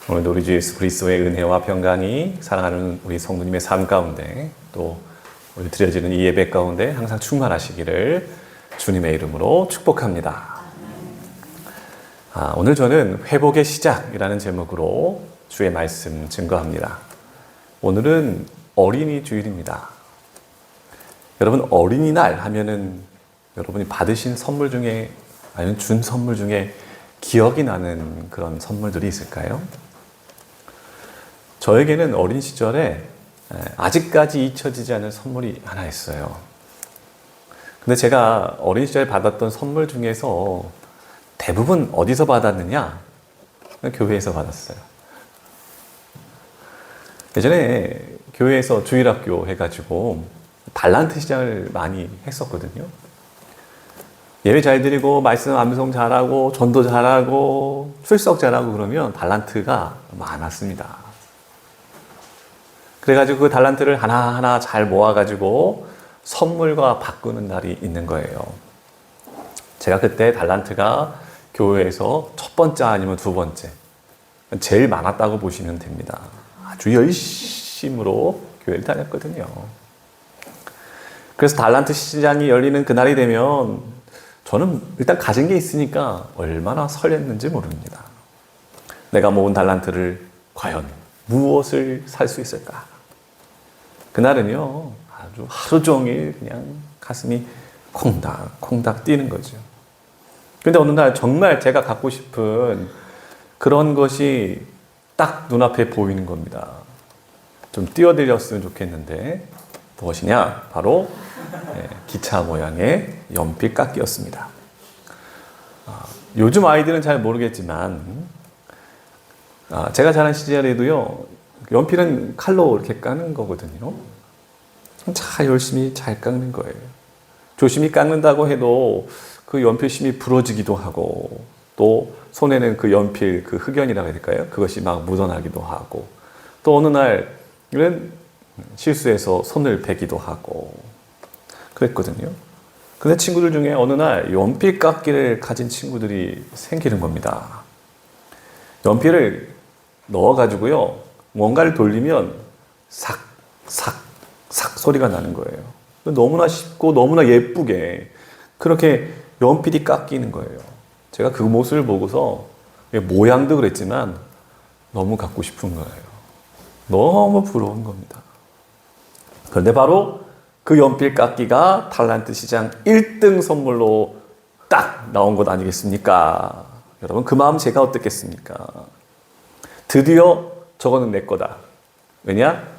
오늘도 우리 주 예수 그리스도의 은혜와 평강이 사랑하는 우리 성도님의 삶 가운데 또 우리 드려지는 이 예배 가운데 항상 충만하시기를 주님의 이름으로 축복합니다. 오늘 저는 회복의 시작이라는 제목으로 주의 말씀 증거합니다. 오늘은 어린이 주일입니다. 여러분, 어린이날 하면은 여러분이 받으신 선물 중에 아니면 준 선물 중에 기억이 나는 그런 선물들이 있을까요? 저에게는 어린 시절에 아직까지 잊혀지지 않은 선물이 하나 있어요. 근데 제가 어린 시절에 받았던 선물 중에서 대부분 어디서 받았느냐? 교회에서 받았어요. 예전에 교회에서 주일학교 해가지고 달란트 시장을 많이 했었거든요. 예배 잘 드리고 말씀 암송 잘하고 전도 잘하고 출석 잘하고 그러면 달란트가 많았습니다. 그래가지고 그 달란트를 하나하나 잘 모아가지고 선물과 바꾸는 날이 있는 거예요. 제가 그때 달란트가 교회에서 첫 번째 아니면 두 번째, 제일 많았다고 보시면 됩니다. 아주 열심으로 교회를 다녔거든요. 그래서 달란트 시장이 열리는 그날이 되면 저는 일단 가진 게 있으니까 얼마나 설렜는지 모릅니다. 내가 모은 달란트를 과연 무엇을 살 수 있을까? 그날은요, 아주 하루 종일 그냥 가슴이 콩닥콩닥 뛰는 거죠. 근데 어느 날 정말 제가 갖고 싶은 그런 것이 딱 눈앞에 보이는 겁니다. 좀 띄워드렸으면 좋겠는데 무엇이냐? 바로 기차 모양의 연필 깎기였습니다. 요즘 아이들은 잘 모르겠지만 제가 자란 시절에도요, 연필은 칼로 이렇게 깎는 거거든요. 잘 열심히 잘 깎는 거예요. 조심히 깎는다고 해도 그 연필심이 부러지기도 하고 또 손에는 그 연필 그 흑연이라고 해야 될까요? 그것이 막 묻어나기도 하고 또 어느 날은 실수해서 손을 베기도 하고 그랬거든요. 근데 친구들 중에 어느 날 연필 깎기를 가진 친구들이 생기는 겁니다. 연필을 넣어가지고요, 뭔가를 돌리면 삭 소리가 나는 거예요. 너무나 쉽고 너무나 예쁘게 그렇게 연필이 깎이는 거예요. 제가 그 모습을 보고서 모양도 그랬지만 너무 갖고 싶은 거예요. 너무 부러운 겁니다. 그런데 바로 그 연필 깎기가 달란트 시장 1등 선물로 딱 나온 것 아니겠습니까? 여러분, 그 마음 제가 어떻겠습니까? 드디어 저거는 내 거다. 왜냐?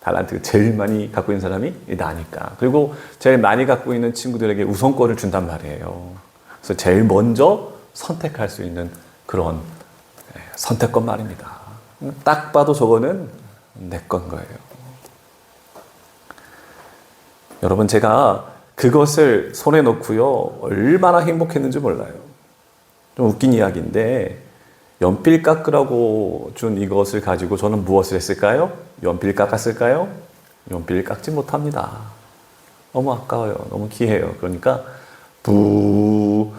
달란트 제일 많이 갖고 있는 사람이 나니까. 그리고 제일 많이 갖고 있는 친구들에게 우선권을 준단 말이에요. 그래서 제일 먼저 선택할 수 있는 그런 선택권 말입니다. 딱 봐도 저거는 내 건 거예요. 여러분, 제가 그것을 손에 넣고요, 얼마나 행복했는지 몰라요. 좀 웃긴 이야기인데 연필 깎으라고 준 이것을 가지고 저는 무엇을 했을까요? 연필 깎았을까요? 연필 깎지 못합니다. 너무 아까워요. 너무 귀해요. 그러니까 부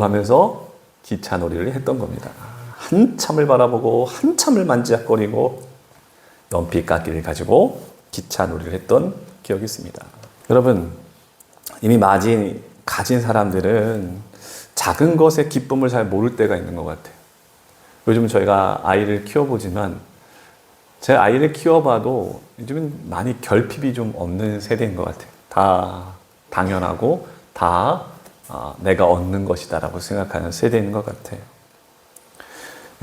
하면서 기차놀이를 했던 겁니다. 한참을 바라보고 한참을 만지작거리고 연필 깎기를 가지고 기차놀이를 했던 기억이 있습니다. 여러분, 이미 가진 사람들은 작은 것의 기쁨을 잘 모를 때가 있는 것 같아요. 요즘 저희가 아이를 키워보지만 제 아이를 키워봐도 요즘은 많이 결핍이 좀 없는 세대인 것 같아요. 다 당연하고 다 내가 얻는 것이다 라고 생각하는 세대인 것 같아요.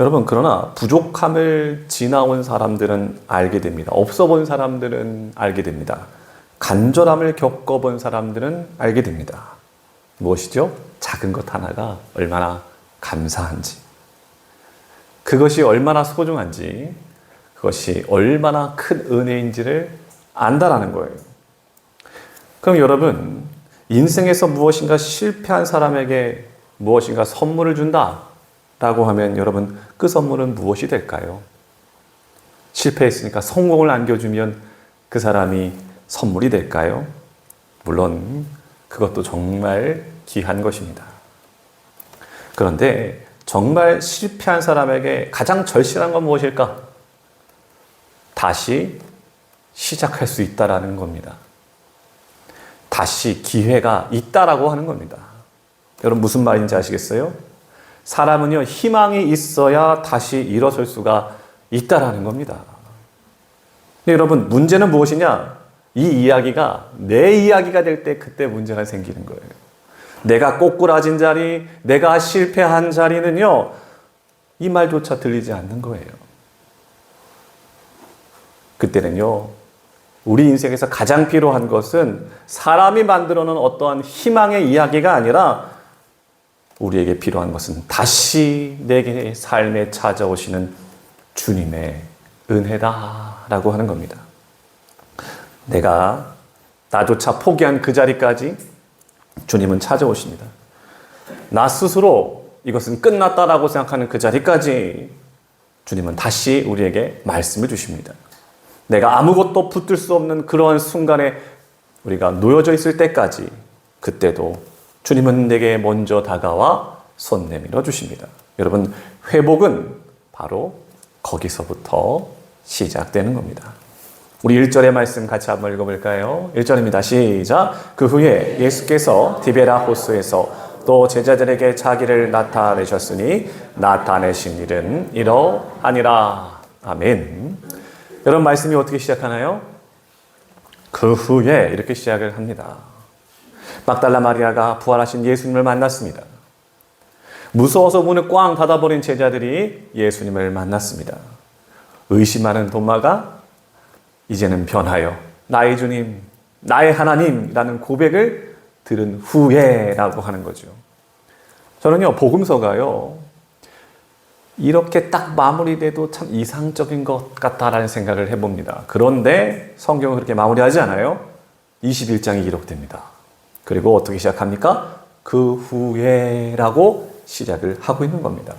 여러분, 그러나 부족함을 지나온 사람들은 알게 됩니다. 없어 본 사람들은 알게 됩니다. 간절함을 겪어본 사람들은 알게 됩니다. 무엇이죠? 작은 것 하나가 얼마나 감사한지, 그것이 얼마나 소중한지, 그것이 얼마나 큰 은혜인지를 안다라는 거예요. 그럼 여러분, 인생에서 무엇인가 실패한 사람에게 무엇인가 선물을 준다라고 하면 여러분, 그 선물은 무엇이 될까요? 실패했으니까 성공을 안겨주면 그 사람이 선물이 될까요? 물론 그것도 정말 귀한 것입니다. 그런데 정말 실패한 사람에게 가장 절실한 건 무엇일까? 다시 시작할 수 있다라는 겁니다. 다시 기회가 있다라고 하는 겁니다. 여러분 무슨 말인지 아시겠어요? 사람은요, 희망이 있어야 다시 일어설 수가 있다라는 겁니다. 근데 여러분, 문제는 무엇이냐? 이 이야기가 내 이야기가 될 때 그때 문제가 생기는 거예요. 내가 꼬꾸라진 자리, 내가 실패한 자리는요, 이 말조차 들리지 않는 거예요. 그때는요, 우리 인생에서 가장 필요한 것은 사람이 만들어 놓은 어떠한 희망의 이야기가 아니라 우리에게 필요한 것은 다시 내게 삶에 찾아오시는 주님의 은혜다라고 하는 겁니다. 내가 나조차 포기한 그 자리까지 주님은 찾아오십니다. 나 스스로 이것은 끝났다라고 생각하는 그 자리까지 주님은 다시 우리에게 말씀을 주십니다. 내가 아무것도 붙들 수 없는 그러한 순간에 우리가 놓여져 있을 때까지 그때도 주님은 내게 먼저 다가와 손 내밀어 주십니다. 여러분, 회복은 바로 거기서부터 시작되는 겁니다. 우리 1절의 말씀 같이 한번 읽어볼까요? 1절입니다. 시작. 그 후에 예수께서 디베라 호수에서 또 제자들에게 자기를 나타내셨으니 나타내신 일은 이러하니라. 아멘. 여러분, 말씀이 어떻게 시작하나요? 그 후에 이렇게 시작을 합니다. 막달라 마리아가 부활하신 예수님을 만났습니다. 무서워서 문을 꽝 닫아버린 제자들이 예수님을 만났습니다. 의심하는 도마가 이제는 변하여 나의 주님, 나의 하나님이라는 고백을 들은 후에라고 하는 거죠. 저는요, 복음서가요, 이렇게 딱 마무리돼도 참 이상적인 것 같다라는 생각을 해봅니다. 그런데 성경은 그렇게 마무리하지 않아요. 21장이 기록됩니다. 그리고 어떻게 시작합니까? 그 후에라고 시작을 하고 있는 겁니다.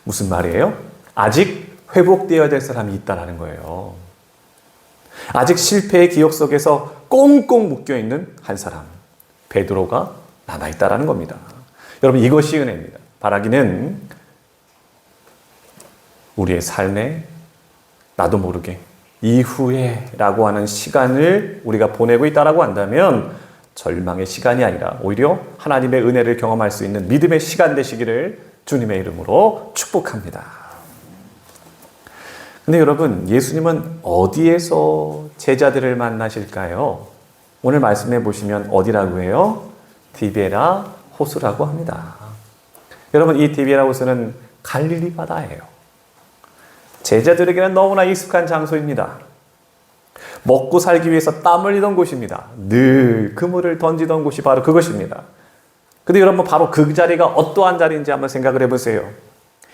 무슨 말이에요? 아직 회복되어야 될 사람이 있다는 거예요. 아직 실패의 기억 속에서 꽁꽁 묶여있는 한 사람, 베드로가 남아있다는 겁니다. 여러분, 이것이 은혜입니다. 바라기는 우리의 삶에 나도 모르게 이후에라고 하는 시간을 우리가 보내고 있다라고 한다면 절망의 시간이 아니라 오히려 하나님의 은혜를 경험할 수 있는 믿음의 시간 되시기를 주님의 이름으로 축복합니다. 근데 여러분, 예수님은 어디에서 제자들을 만나실까요? 오늘 말씀해 보시면 어디라고 해요? 디베라 호수라고 합니다. 여러분, 이 디베라 호수는 갈릴리 바다예요. 제자들에게는 너무나 익숙한 장소입니다. 먹고 살기 위해서 땀 흘리던 곳입니다. 늘 그물을 던지던 곳이 바로 그것입니다. 근데 여러분, 바로 그 자리가 어떠한 자리인지 한번 생각을 해보세요.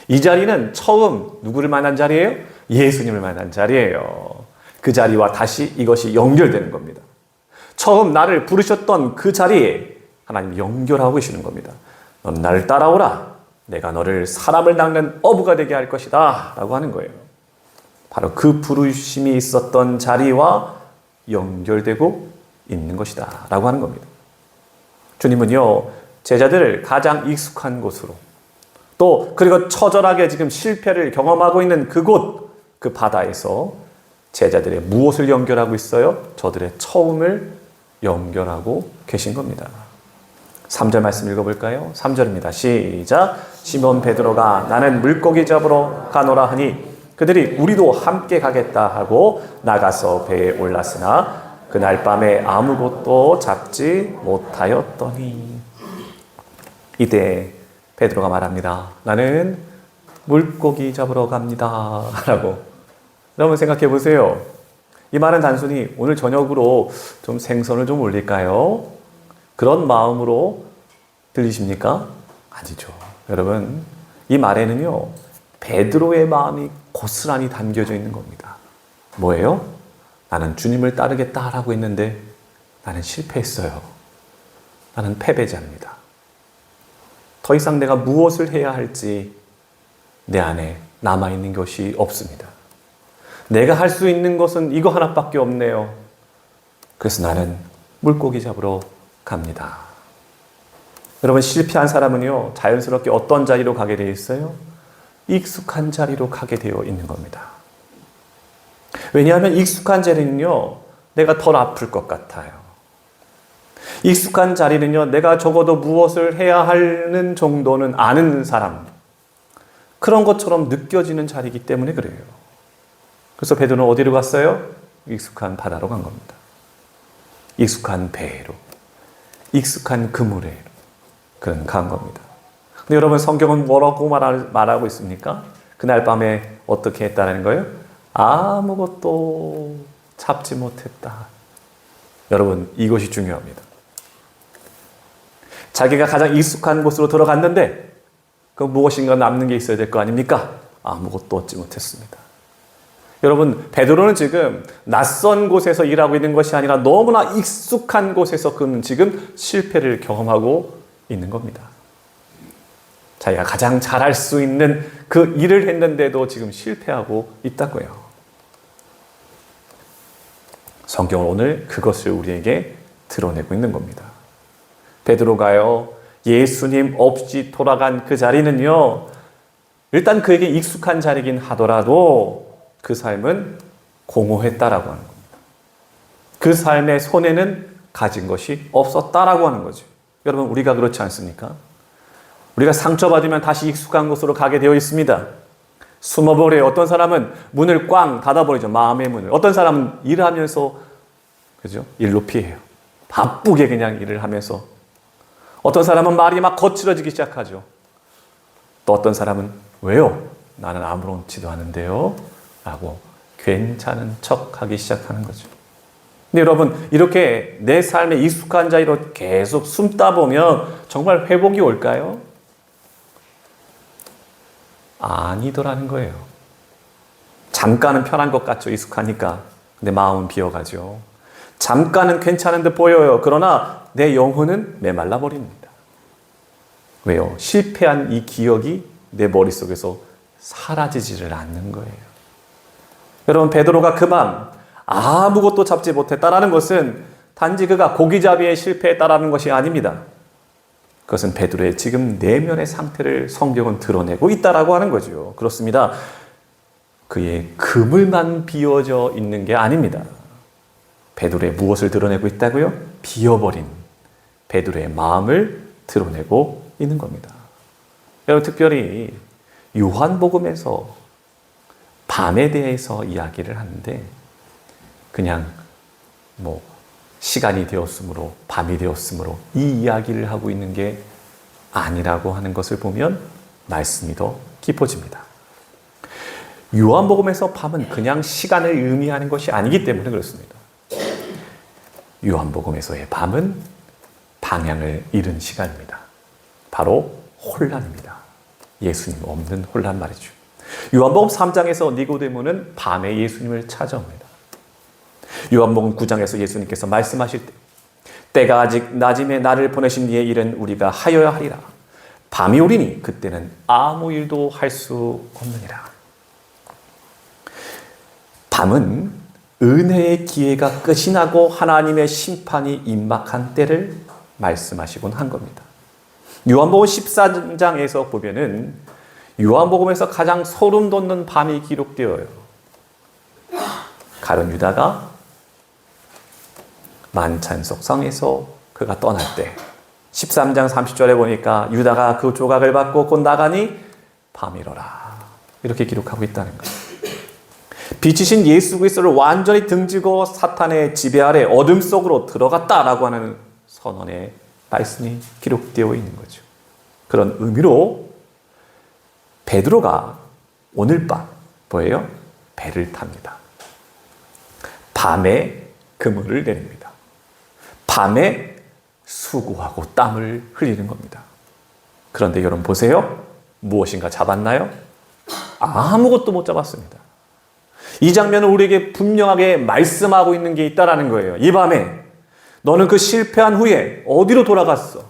이 자리는 처음 누구를 만난 자리예요? 예수님을 만난 자리예요. 그 자리와 다시 이것이 연결되는 겁니다. 처음 나를 부르셨던 그 자리에 하나님이 연결하고 계시는 겁니다. 넌 나를 따라오라. 내가 너를 사람을 낚는 어부가 되게 할 것이다 라고 하는 거예요. 바로 그 부르심이 있었던 자리와 연결되고 있는 것이다 라고 하는 겁니다. 주님은요, 제자들을 가장 익숙한 곳으로, 또 그리고 처절하게 지금 실패를 경험하고 있는 그곳, 그 바다에서 제자들의 무엇을 연결하고 있어요? 저들의 처음을 연결하고 계신 겁니다. 3절 말씀 읽어볼까요? 3절입니다. 시작. 시몬 베드로가 나는 물고기 잡으러 가노라 하니 그들이 우리도 함께 가겠다 하고 나가서 배에 올랐으나 그날 밤에 아무것도 잡지 못하였더니. 이때 베드로가 말합니다. 나는 물고기 잡으러 갑니다 라고. 여러분 생각해 보세요. 이 말은 단순히 오늘 저녁으로 좀 생선을 좀 올릴까요? 그런 마음으로 들리십니까? 아니죠. 여러분, 이 말에는요, 베드로의 마음이 고스란히 담겨져 있는 겁니다. 뭐예요? 나는 주님을 따르겠다라고 했는데 나는 실패했어요. 나는 패배자입니다. 더 이상 내가 무엇을 해야 할지 내 안에 남아있는 것이 없습니다. 내가 할 수 있는 것은 이거 하나밖에 없네요. 그래서 나는 물고기 잡으러 갑니다. 여러분, 실패한 사람은요, 자연스럽게 어떤 자리로 가게 되어 있어요? 익숙한 자리로 가게 되어 있는 겁니다. 왜냐하면 익숙한 자리는요, 내가 덜 아플 것 같아요. 익숙한 자리는요, 내가 적어도 무엇을 해야 하는 정도는 아는 사람, 그런 것처럼 느껴지는 자리이기 때문에 그래요. 그래서 베드로는 어디로 갔어요? 익숙한 바다로 간 겁니다. 익숙한 배로, 익숙한 그물에 간 겁니다. 근데 여러분, 성경은 뭐라고 말하고 있습니까? 그날 밤에 어떻게 했다는 거예요? 아무것도 잡지 못했다. 여러분, 이것이 중요합니다. 자기가 가장 익숙한 곳으로 들어갔는데 그 무엇인가 남는 게 있어야 될 거 아닙니까? 아무것도 얻지 못했습니다. 여러분, 베드로는 지금 낯선 곳에서 일하고 있는 것이 아니라 너무나 익숙한 곳에서 그는 지금 실패를 경험하고 있는 겁니다. 자기가 가장 잘할 수 있는 그 일을 했는데도 지금 실패하고 있다고요. 성경은 오늘 그것을 우리에게 드러내고 있는 겁니다. 베드로가요, 예수님 없이 돌아간 그 자리는요, 일단 그에게 익숙한 자리긴 하더라도 그 삶은 공허했다라고 하는 겁니다. 그 삶의 손에는 가진 것이 없었다라고 하는 거죠. 여러분, 우리가 그렇지 않습니까? 우리가 상처받으면 다시 익숙한 곳으로 가게 되어 있습니다. 숨어버려요. 어떤 사람은 문을 꽝 닫아버리죠. 마음의 문을. 어떤 사람은 일을 하면서, 그죠? 일로 피해요. 바쁘게 그냥 일을 하면서. 어떤 사람은 말이 막 거칠어지기 시작하죠. 또 어떤 사람은 왜요? 나는 아무렇지도 않은데요? 라고 괜찮은 척하기 시작하는 거죠. 근데 여러분, 이렇게 내 삶에 익숙한 자리로 계속 숨다 보면 정말 회복이 올까요? 아니더라는 거예요. 잠깐은 편한 것 같죠. 익숙하니까. 근데 마음은 비어가죠. 잠깐은 괜찮은 듯 보여요. 그러나 내 영혼은 메말라 버립니다. 왜요? 실패한 이 기억이 내 머릿속에서 사라지지를 않는 거예요. 여러분, 베드로가 그 밤 아무것도 잡지 못했다라는 것은 단지 그가 고기잡이에 실패했다라는 것이 아닙니다. 그것은 베드로의 지금 내면의 상태를 성경은 드러내고 있다라고 하는 거죠. 그렇습니다. 그의 그물만 비워져 있는 게 아닙니다. 베드로의 무엇을 드러내고 있다고요? 비어버린 베드로의 마음을 드러내고 있는 겁니다. 여러분, 특별히 요한복음에서 밤에 대해서 이야기를 하는데 그냥 시간이 되었으므로, 밤이 되었으므로 이 이야기를 하고 있는 게 아니라고 하는 것을 보면 말씀이 더 깊어집니다. 요한복음에서 밤은 그냥 시간을 의미하는 것이 아니기 때문에 그렇습니다. 요한복음에서의 밤은 방향을 잃은 시간입니다. 바로 혼란입니다. 예수님 없는 혼란 말이죠. 요한복음 3장에서 니고데모는 밤에 예수님을 찾아옵니다. 요한복음 9장에서 예수님께서 말씀하실 때 때가 아직 낮임에 나를 보내신 이의 일은 우리가 하여야 하리라. 밤이 오리니 그때는 아무 일도 할 수 없느니라. 밤은 은혜의 기회가 끝이 나고 하나님의 심판이 임박한 때를 말씀하시곤 한 겁니다. 요한복음 14장에서 보면은 요한복음에서 가장 소름 돋는 밤이 기록되어요. 가룟 유다가 만찬석 성에서 그가 떠날 때 13장 30절에 보니까 유다가 그 조각을 받고 곧 나가니 밤이로라. 이렇게 기록하고 있다는 거예요. 빛이신 예수 그리스도를 완전히 등지고 사탄의 지배 아래 어둠 속으로 들어갔다라고 하는 선언의 말씀이 기록되어 있는 거죠. 그런 의미로 베드로가 오늘 밤 뭐예요? 배를 탑니다. 밤에 그물을 내립니다. 밤에 수고하고 땀을 흘리는 겁니다. 그런데 여러분 보세요. 무엇인가 잡았나요? 아무것도 못 잡았습니다. 이 장면은 우리에게 분명하게 말씀하고 있는 게 있다라는 거예요. 이 밤에 너는 그 실패한 후에 어디로 돌아갔어?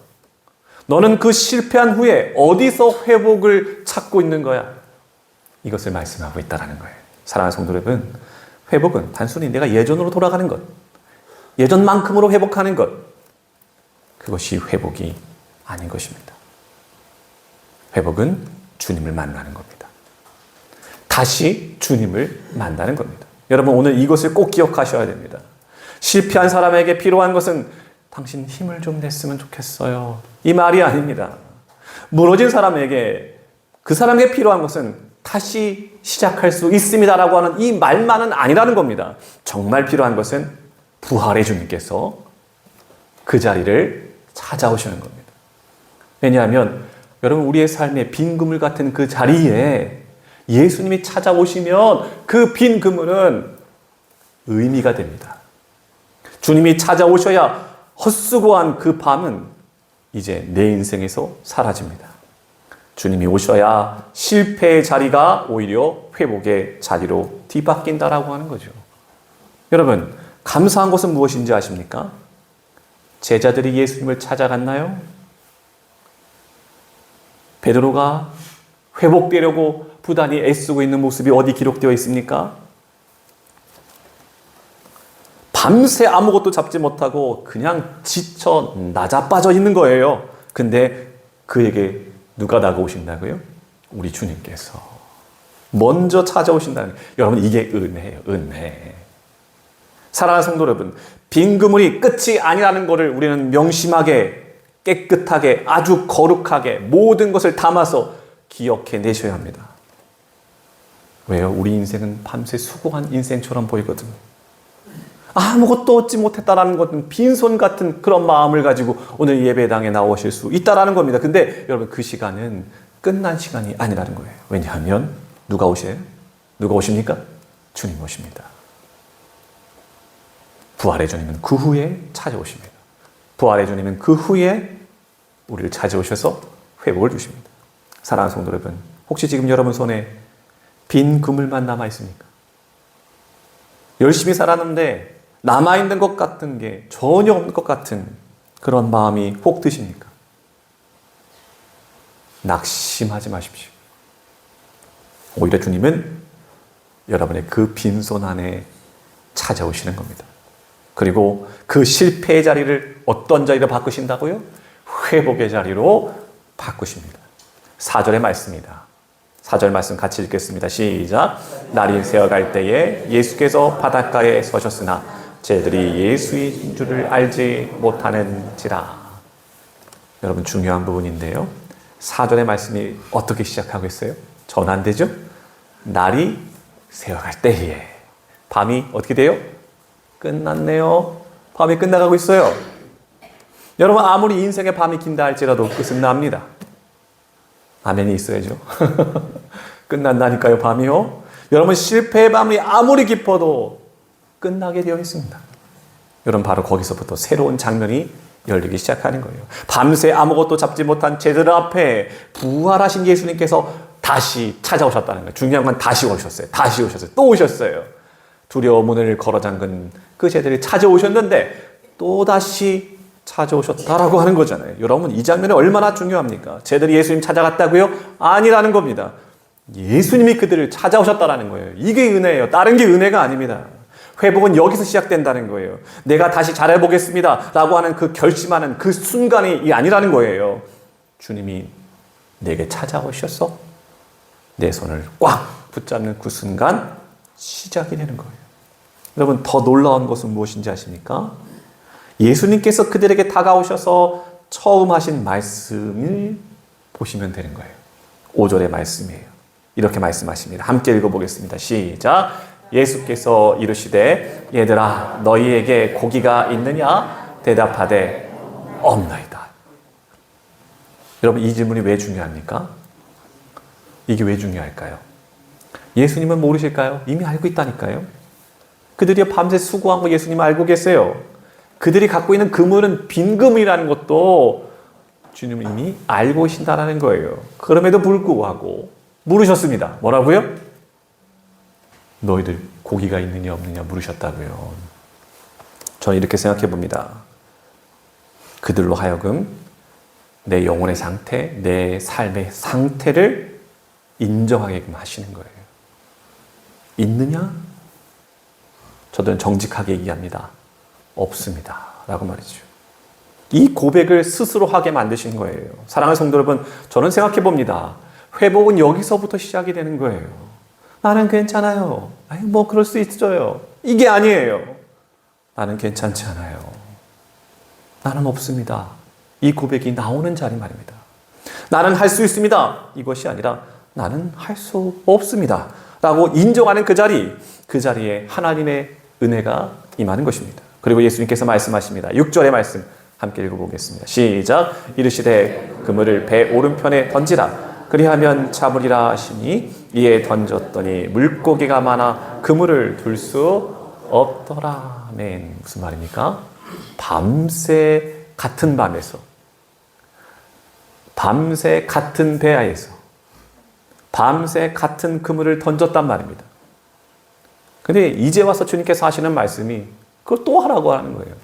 너는 그 실패한 후에 어디서 회복을 찾고 있는 거야? 이것을 말씀하고 있다라는 거예요. 사랑하는 성도 여러분, 회복은 단순히 내가 예전으로 돌아가는 것, 예전만큼으로 회복하는 것, 그것이 회복이 아닌 것입니다. 회복은 주님을 만나는 겁니다. 다시 주님을 만나는 겁니다. 여러분, 오늘 이것을 꼭 기억하셔야 됩니다. 실패한 사람에게 필요한 것은 당신 힘을 좀 냈으면 좋겠어요, 이 말이 아닙니다. 무너진 사람에게, 그 사람에게 필요한 것은 다시 시작할 수 있습니다라고 하는 이 말만은 아니라는 겁니다. 정말 필요한 것은 부활의 주님께서 그 자리를 찾아오시는 겁니다. 왜냐하면 여러분, 우리의 삶의 빈 그물 같은 그 자리에 예수님이 찾아오시면 그 빈 그물은 의미가 됩니다. 주님이 찾아오셔야 헛수고한 그 밤은 이제 내 인생에서 사라집니다. 주님이 오셔야 실패의 자리가 오히려 회복의 자리로 뒤바뀐다라고 하는 거죠. 여러분, 감사한 것은 무엇인지 아십니까? 제자들이 예수님을 찾아갔나요? 베드로가 회복되려고 부단히 애쓰고 있는 모습이 어디 기록되어 있습니까? 밤새 아무것도 잡지 못하고 그냥 지쳐 나자빠져 있는 거예요. 근데 그에게 누가 다가오신다고요? 우리 주님께서 먼저 찾아오신다는, 여러분, 이게 은혜예요. 은혜. 사랑하는 성도 여러분, 빈 그물이 끝이 아니라는 것을 우리는 명심하게, 깨끗하게, 아주 거룩하게 모든 것을 담아서 기억해 내셔야 합니다. 왜요? 우리 인생은 밤새 수고한 인생처럼 보이거든요. 아무것도 얻지 못했다라는 것은 빈손 같은 그런 마음을 가지고 오늘 예배당에 나오실 수 있다라는 겁니다. 근데 여러분, 그 시간은 끝난 시간이 아니라는 거예요. 왜냐하면 누가 오세요? 누가 오십니까? 주님 오십니다. 부활의 주님은 그 후에 찾아오십니다. 부활의 주님은 그 후에 우리를 찾아오셔서 회복을 주십니다. 사랑하는 성도 여러분, 혹시 지금 여러분 손에 빈 그물만 남아 있습니까? 열심히 살았는데 남아있는 것 같은 게 전혀 없는 것 같은 그런 마음이 혹 드십니까? 낙심하지 마십시오. 오히려 주님은 여러분의 그 빈손 안에 찾아오시는 겁니다. 그리고 그 실패의 자리를 어떤 자리로 바꾸신다고요? 회복의 자리로 바꾸십니다. 4절의 말씀입니다. 4절 말씀 같이 읽겠습니다. 시작. 날이 새어갈 때에 예수께서 바닷가에 서셨으나 쟤들이 예수인 줄을 알지 못하는지라. 여러분, 중요한 부분인데요. 4절의 말씀이 어떻게 시작하고 있어요? 전환되죠? 날이 새어갈 때에. 밤이 어떻게 돼요? 끝났네요. 밤이 끝나가고 있어요. 여러분, 아무리 인생의 밤이 긴다 할지라도 끝은 납니다. 아멘이 있어야죠. 끝난다니까요, 밤이요. 여러분, 실패의 밤이 아무리 깊어도 끝나게 되어 있습니다. 여러분, 바로 거기서부터 새로운 장면이 열리기 시작하는 거예요. 밤새 아무것도 잡지 못한 제자들 앞에 부활하신 예수님께서 다시 찾아오셨다는 거예요. 중요한 건 다시 오셨어요. 다시 오셨어요. 또 오셨어요. 두려워 문을 걸어 잠근 그 제자들이 찾아오셨는데 또 다시 찾아오셨다라고 하는 거잖아요. 여러분, 이 장면이 얼마나 중요합니까? 제자들이 예수님 찾아갔다고요? 아니라는 겁니다. 예수님이 그들을 찾아오셨다라는 거예요. 이게 은혜예요. 다른 게 은혜가 아닙니다. 회복은 여기서 시작된다는 거예요. 내가 다시 잘해보겠습니다 라고 하는 그 결심하는 그 순간이 아니라는 거예요. 주님이 내게 찾아오셔서 내 손을 꽉 붙잡는 그 순간 시작이 되는 거예요. 여러분, 더 놀라운 것은 무엇인지 아십니까? 예수님께서 그들에게 다가오셔서 처음 하신 말씀을 보시면 되는 거예요. 5절의 말씀이에요. 이렇게 말씀하십니다. 함께 읽어보겠습니다. 시작. 예수께서 이르시되 얘들아 너희에게 고기가 있느냐? 대답하되 없나이다. 여러분, 이 질문이 왜 중요합니까? 이게 왜 중요할까요? 예수님은 모르실까요? 이미 알고 있다니까요. 그들이 밤새 수고한 거 예수님 알고 계세요. 그들이 갖고 있는 그물은 빈 그물이라는 것도 주님은 이미 알고 계신다는 거예요. 그럼에도 불구하고 물으셨습니다. 뭐라고요? 너희들 고기가 있느냐 없느냐 물으셨다고요. 저는 이렇게 생각해 봅니다. 그들로 하여금 내 영혼의 상태, 내 삶의 상태를 인정하게끔 하시는 거예요. 있느냐? 저는 정직하게 얘기합니다. 없습니다. 라고 말이죠. 이 고백을 스스로 하게 만드신 거예요. 사랑하는 성도 여러분, 저는 생각해 봅니다. 회복은 여기서부터 시작이 되는 거예요. 나는 괜찮아요. 아니, 뭐 그럴 수 있어요. 이게 아니에요. 나는 괜찮지 않아요. 나는 없습니다. 이 고백이 나오는 자리 말입니다. 나는 할 수 있습니다. 이것이 아니라 나는 할 수 없습니다. 라고 인정하는 그 자리에 하나님의 은혜가 임하는 것입니다. 그리고 예수님께서 말씀하십니다. 6절의 말씀 함께 읽어보겠습니다. 시작. 이르시되 그물을 배 오른편에 던지라. 그리하면 잡으리라 하시니 이에 던졌더니 물고기가 많아 그물을 둘 수 없더라. 아멘. 무슨 말입니까? 밤새 같은 밤에서, 밤새 같은 배아에서, 밤새 같은 그물을 던졌단 말입니다. 근데 이제 와서 주님께서 하시는 말씀이 그걸 또 하라고 하는 거예요.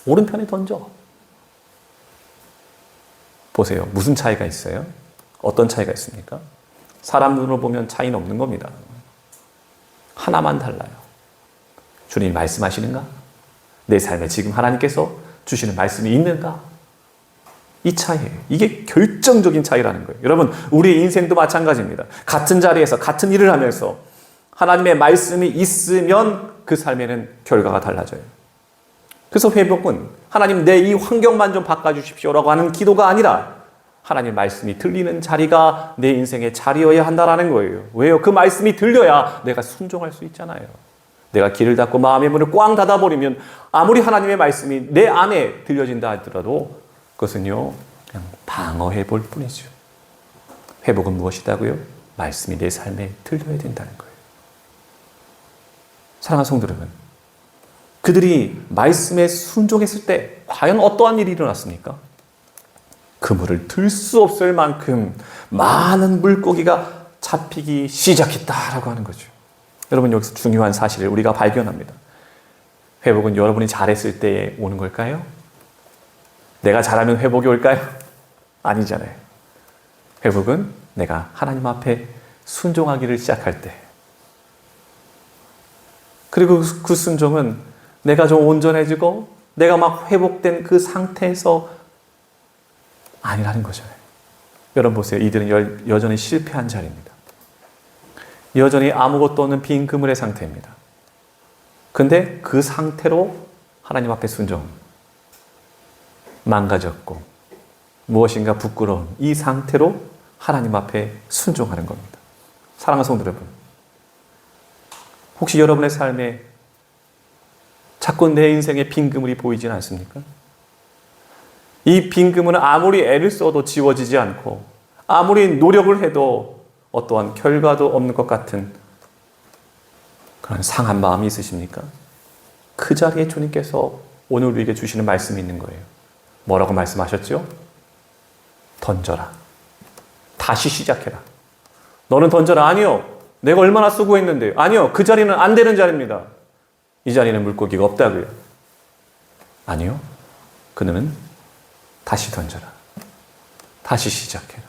오른편에 던져. 보세요. 무슨 차이가 있어요? 어떤 차이가 있습니까? 사람 눈으로 보면 차이는 없는 겁니다. 하나만 달라요. 주님이 말씀하시는가? 내 삶에 지금 하나님께서 주시는 말씀이 있는가? 이 차이예요. 이게 결정적인 차이라는 거예요. 여러분, 우리 인생도 마찬가지입니다. 같은 자리에서 같은 일을 하면서 하나님의 말씀이 있으면 그 삶에는 결과가 달라져요. 그래서 회복은 하나님 내 이 환경만 좀 바꿔주십시오라고 하는 기도가 아니라 하나님 말씀이 들리는 자리가 내 인생의 자리여야 한다는 거예요. 왜요? 그 말씀이 들려야 내가 순종할 수 있잖아요. 내가 길을 닫고 마음의 문을 꽝 닫아버리면 아무리 하나님의 말씀이 내 안에 들려진다 하더라도 그것은요, 그냥 방어해 볼 뿐이죠. 회복은 무엇이다고요? 말씀이 내 삶에 들려야 된다는 거예요. 사랑하는 성도 여러분, 그들이 말씀에 순종했을 때 과연 어떠한 일이 일어났습니까? 그물을 들 수 없을 만큼 많은 물고기가 잡히기 시작했다라고 하는 거죠. 여러분, 여기서 중요한 사실을 우리가 발견합니다. 회복은 여러분이 잘했을 때 오는 걸까요? 내가 잘하면 회복이 올까요? 아니잖아요. 회복은 내가 하나님 앞에 순종하기를 시작할 때, 그리고 그 순종은 내가 좀 온전해지고 내가 막 회복된 그 상태에서 아니라는 거잖아요. 여러분 보세요. 이들은 여전히 실패한 자리입니다. 여전히 아무것도 없는 빈 그물의 상태입니다. 근데 그 상태로 하나님 앞에 순종, 망가졌고 무엇인가 부끄러운 이 상태로 하나님 앞에 순종하는 겁니다. 사랑하는 성도 여러분, 혹시 여러분의 삶에 자꾸 내 인생에 빈 그물이 보이지는 않습니까? 이 빈 그물은 아무리 애를 써도 지워지지 않고 아무리 노력을 해도 어떠한 결과도 없는 것 같은 그런 상한 마음이 있으십니까? 그 자리에 주님께서 오늘 우리에게 주시는 말씀이 있는 거예요. 뭐라고 말씀하셨죠? 던져라. 다시 시작해라. 너는 던져라. 아니요. 내가 얼마나 수고했는데요. 아니요. 그 자리는 안 되는 자리입니다. 이 자리는 물고기가 없다고요. 아니요. 그는 다시 던져라. 다시 시작해라.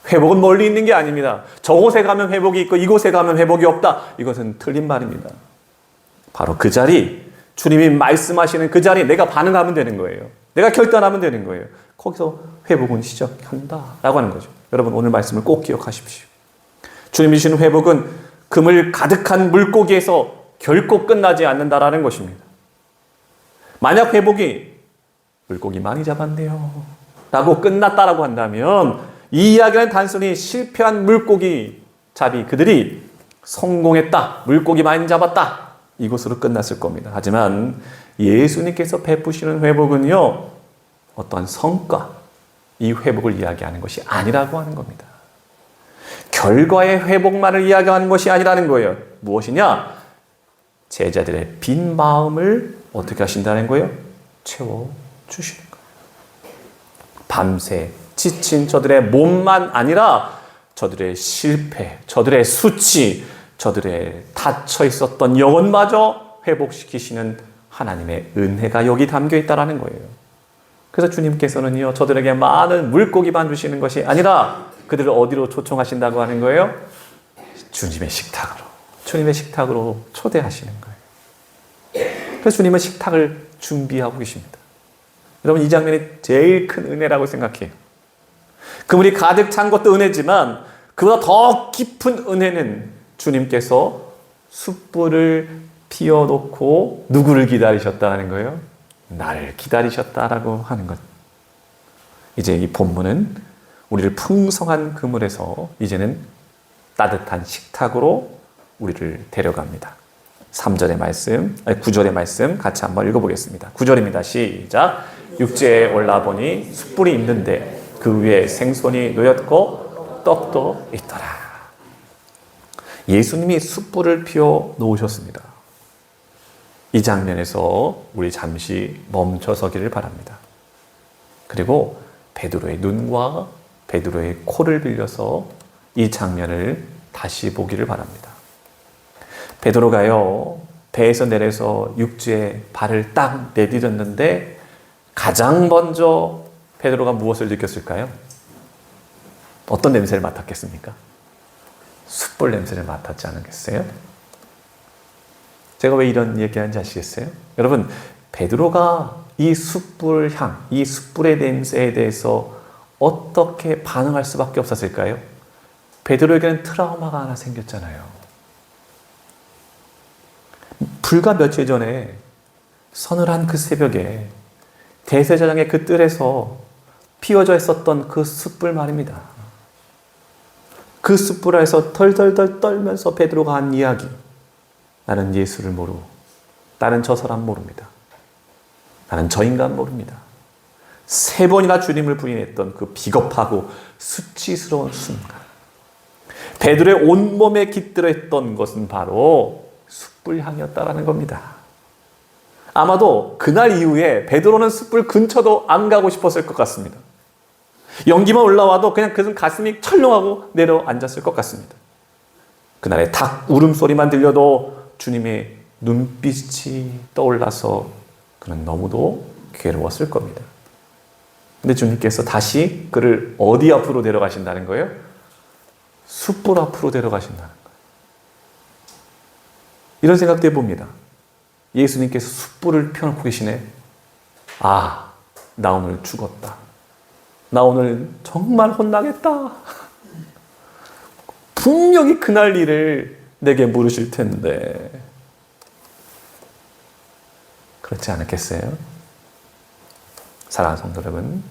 회복은 멀리 있는 게 아닙니다. 저곳에 가면 회복이 있고 이곳에 가면 회복이 없다. 이것은 틀린 말입니다. 바로 그 자리, 주님이 말씀하시는 그 자리에 내가 반응하면 되는 거예요. 내가 결단하면 되는 거예요. 거기서 회복은 시작한다라고 하는 거죠. 여러분, 오늘 말씀을 꼭 기억하십시오. 주님이 주시는 회복은 그물 가득한 물고기에서 결코 끝나지 않는다라는 것입니다. 만약 회복이 물고기 많이 잡았네요 라고 끝났다라고 한다면 이 이야기는 단순히 실패한 물고기 잡이 그들이 성공했다, 물고기 많이 잡았다, 이것으로 끝났을 겁니다. 하지만 예수님께서 베푸시는 회복은요, 어떠한 성과, 이 회복을 이야기하는 것이 아니라고 하는 겁니다. 결과의 회복만을 이야기하는 것이 아니라는 거예요. 무엇이냐? 제자들의 빈 마음을 어떻게 하신다는 거예요? 채워주시는 거예요. 밤새 지친 저들의 몸만 아니라 저들의 실패, 저들의 수치, 저들의 닫혀 있었던 영혼마저 회복시키시는 하나님의 은혜가 여기 담겨 있다는 거예요. 그래서 주님께서는요, 저들에게 많은 물고기만 주시는 것이 아니라 그들을 어디로 초청하신다고 하는 거예요? 주님의 식탁으로 초대하시는 거예요. 그래서 주님은 식탁을 준비하고 계십니다. 여러분, 이 장면이 제일 큰 은혜라고 생각해요. 그물이 가득 찬 것도 은혜지만 그보다 더 깊은 은혜는 주님께서 숯불을 피워놓고 누구를 기다리셨다는 거예요? 나를 기다리셨다라고 하는 것. 이제 이 본문은 우리를 풍성한 그물에서 이제는 따뜻한 식탁으로 우리를 데려갑니다. 3절의 말씀, 9절의 말씀 같이 한번 읽어보겠습니다. 9절입니다. 시작. 육지에 올라보니 숯불이 있는데 그 위에 생선이 놓였고 떡도 있더라. 예수님이 숯불을 피워 놓으셨습니다. 이 장면에서 우리 잠시 멈춰서기를 바랍니다. 그리고 베드로의 눈과 베드로의 코를 빌려서 이 장면을 다시 보기를 바랍니다. 베드로가요, 배에서 내려서 육지에 발을 딱 내디뎠는데 가장 먼저 베드로가 무엇을 느꼈을까요? 어떤 냄새를 맡았겠습니까? 숯불 냄새를 맡았지 않겠어요? 제가 왜 이런 얘기하는지 아시겠어요? 여러분, 베드로가 이 숯불 향, 이 숯불의 냄새에 대해서 어떻게 반응할 수밖에 없었을까요? 베드로에게는 트라우마가 하나 생겼잖아요. 불과 며칠 전에 서늘한 그 새벽에 대제사장의 그 뜰에서 피워져 있었던 그 숯불 말입니다. 그 숯불 안에서 덜덜덜 떨면서 베드로가 한 이야기. 나는 예수를 모르고, 나는 저 사람 모릅니다. 나는 저 인간 모릅니다. 3번이나 주님을 부인했던 그 비겁하고 수치스러운 순간. 베드로의 온몸에 깃들어 있던 것은 바로 숯불 향이었다라는 겁니다. 아마도 그날 이후에 베드로는 숯불 근처도 안 가고 싶었을 것 같습니다. 연기만 올라와도 그냥 그 가슴이 철렁하고 내려앉았을 것 같습니다. 그날의 닭 울음소리만 들려도 주님의 눈빛이 떠올라서 그는 너무도 괴로웠을 겁니다. 근데 주님께서 다시 그를 어디 앞으로 데려가신다는 거예요? 숯불 앞으로 데려가신다는 거예요. 이런 생각도 해봅니다. 예수님께서 숯불을 펴놓고 계시네. 아, 나 오늘 죽었다. 나 오늘 정말 혼나겠다. 분명히 그날 일을 내게 물으실 텐데 그렇지 않았겠어요? 사랑하는 성도 여러분,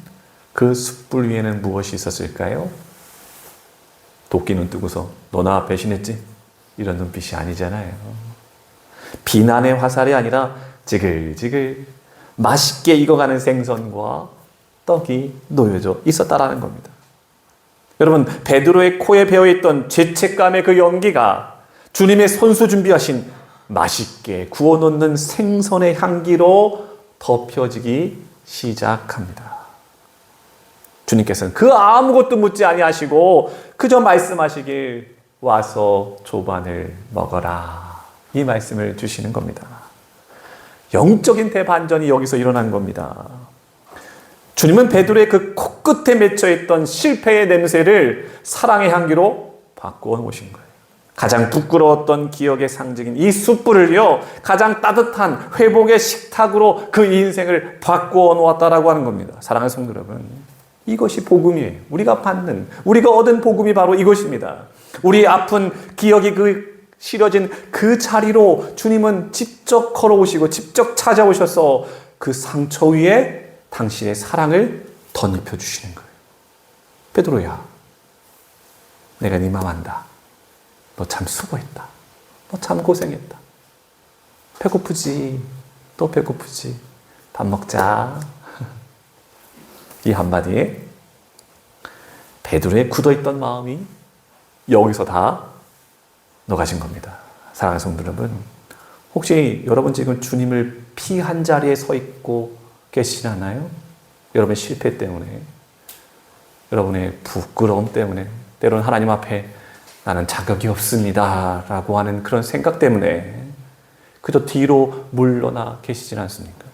그 숯불 위에는 무엇이 있었을까요? 도끼는 뜨고서 너 나 배신했지? 이런 눈빛이 아니잖아요. 비난의 화살이 아니라 지글지글 맛있게 익어가는 생선과 떡이 놓여져 있었다라는 겁니다. 여러분, 베드로의 코에 배어있던 죄책감의 그 연기가 주님의 손수 준비하신 맛있게 구워놓는 생선의 향기로 덮여지기 시작합니다. 주님께서는 그 아무것도 묻지 아니하시고 그저 말씀하시길 와서 조반을 먹어라. 이 말씀을 주시는 겁니다. 영적인 대반전이 여기서 일어난 겁니다. 주님은 베드로의 그 코끝에 맺혀있던 실패의 냄새를 사랑의 향기로 바꾸어 놓으신 거예요. 가장 부끄러웠던 기억의 상징인 이 숯불을요, 가장 따뜻한 회복의 식탁으로 그 인생을 바꾸어 놓았다라고 하는 겁니다. 사랑하는 성도 여러분, 이것이 복음이에요. 우리가 받는, 우리가 얻은 복음이 바로 이것입니다. 우리 아픈 기억이 실어진 그 자리로 주님은 직접 걸어오시고 직접 찾아오셔서 그 상처 위에 당신의 사랑을 덧입혀 주시는 거예요. 베드로야, 내가 네 맘 안다. 너 참 수고했다. 너 참 고생했다. 배고프지? 또 배고프지? 밥 먹자. 이 한마디에 베드로의 굳어있던 마음이 여기서 다 녹아진 겁니다. 사랑하는 성도 여러분, 혹시 여러분 지금 주님을 피한 자리에 서 있고 계시나요? 여러분의 실패 때문에, 여러분의 부끄러움 때문에, 때로는 하나님 앞에 나는 자격이 없습니다 라고 하는 그런 생각 때문에 그저 뒤로 물러나 계시진 않습니까?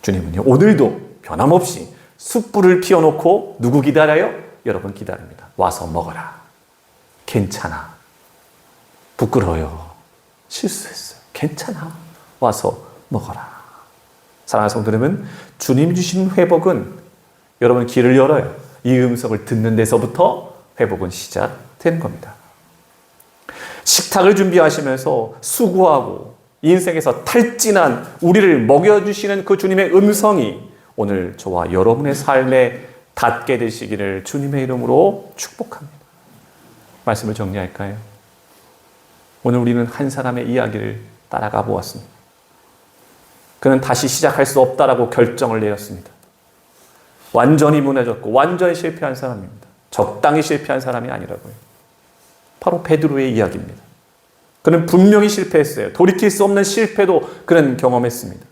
주님은요, 오늘도 변함없이 숯불을 피워놓고 누구 기다려요? 여러분 기다립니다. 와서 먹어라. 괜찮아. 부끄러워요. 실수했어요. 괜찮아. 와서 먹어라. 사랑하는 성도 여러분, 주님 주신 회복은 여러분 길을 열어요. 이 음성을 듣는 데서부터 회복은 시작되는 겁니다. 식탁을 준비하시면서 수고하고 인생에서 탈진한 우리를 먹여주시는 그 주님의 음성이 오늘 저와 여러분의 삶에 닿게 되시기를 주님의 이름으로 축복합니다. 말씀을 정리할까요? 오늘 우리는 한 사람의 이야기를 따라가 보았습니다. 그는 다시 시작할 수 없다라고 결정을 내렸습니다. 완전히 무너졌고 완전히 실패한 사람입니다. 적당히 실패한 사람이 아니라고요. 바로 베드로의 이야기입니다. 그는 분명히 실패했어요. 돌이킬 수 없는 실패도 그는 경험했습니다.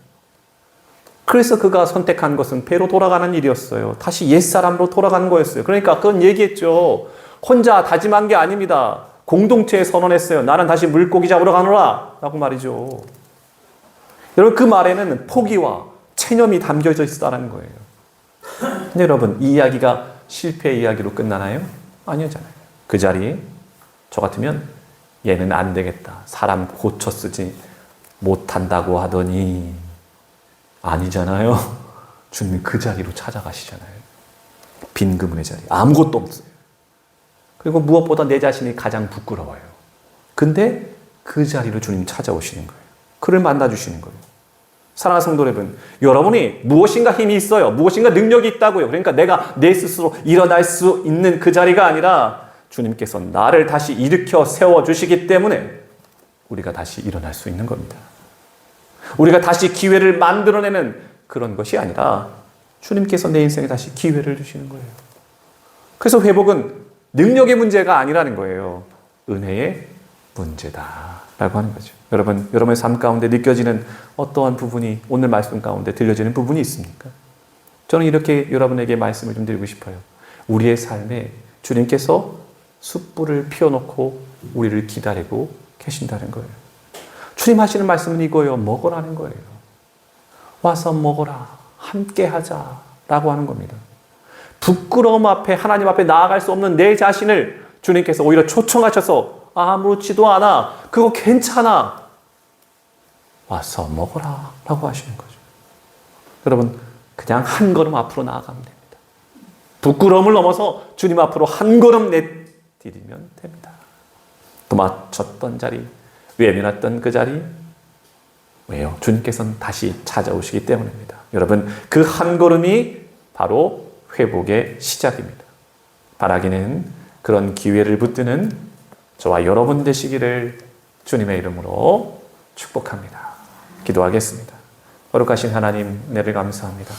그래서 그가 선택한 것은 배로 돌아가는 일이었어요. 다시 옛사람으로 돌아가는 거였어요. 그러니까 그건 얘기했죠. 혼자 다짐한 게 아닙니다. 공동체에 선언했어요. 나는 다시 물고기 잡으러 가노라 라고 말이죠. 여러분, 그 말에는 포기와 체념이 담겨져 있다는 거예요. 근데 여러분, 이 이야기가 실패의 이야기로 끝나나요? 아니잖아요. 그 자리에 저 같으면 얘는 안 되겠다. 사람 고쳐 쓰지 못한다고 하더니 아니잖아요. 주님이 그 자리로 찾아가시잖아요. 빈 그물의 자리. 아무것도 없어요. 그리고 무엇보다 내 자신이 가장 부끄러워요. 근데 그 자리로 주님 찾아오시는 거예요. 그를 만나주시는 거예요. 사랑하는 성도 여러분, 여러분이 무엇인가 힘이 있어요. 무엇인가 능력이 있다고요. 그러니까 내가 내 스스로 일어날 수 있는 그 자리가 아니라 주님께서 나를 다시 일으켜 세워주시기 때문에 우리가 다시 일어날 수 있는 겁니다. 우리가 다시 기회를 만들어내는 그런 것이 아니라 주님께서 내 인생에 다시 기회를 주시는 거예요. 그래서 회복은 능력의 문제가 아니라는 거예요. 은혜의 문제다라고 하는 거죠. 여러분, 여러분의 삶 가운데 느껴지는 어떠한 부분이 오늘 말씀 가운데 들려지는 부분이 있습니까? 저는 이렇게 여러분에게 말씀을 좀 드리고 싶어요. 우리의 삶에 주님께서 숯불을 피워놓고 우리를 기다리고 계신다는 거예요. 주님 하시는 말씀은 이거예요. 먹으라는 거예요. 와서 먹어라. 함께 하자라고 하는 겁니다. 부끄러움 앞에, 하나님 앞에 나아갈 수 없는 내 자신을 주님께서 오히려 초청하셔서 아무렇지도 않아. 그거 괜찮아. 와서 먹어라 라고 하시는 거죠. 여러분, 그냥 한 걸음 앞으로 나아가면 됩니다. 부끄러움을 넘어서 주님 앞으로 한 걸음 내디디면 됩니다. 도망쳤던 자리, 외면했던 그 자리, 왜요? 주님께서는 다시 찾아오시기 때문입니다. 여러분, 그 한 걸음이 바로 회복의 시작입니다. 바라기는 그런 기회를 붙드는 저와 여러분 되시기를 주님의 이름으로 축복합니다. 기도하겠습니다. 거룩하신 하나님, 은혜를 감사합니다.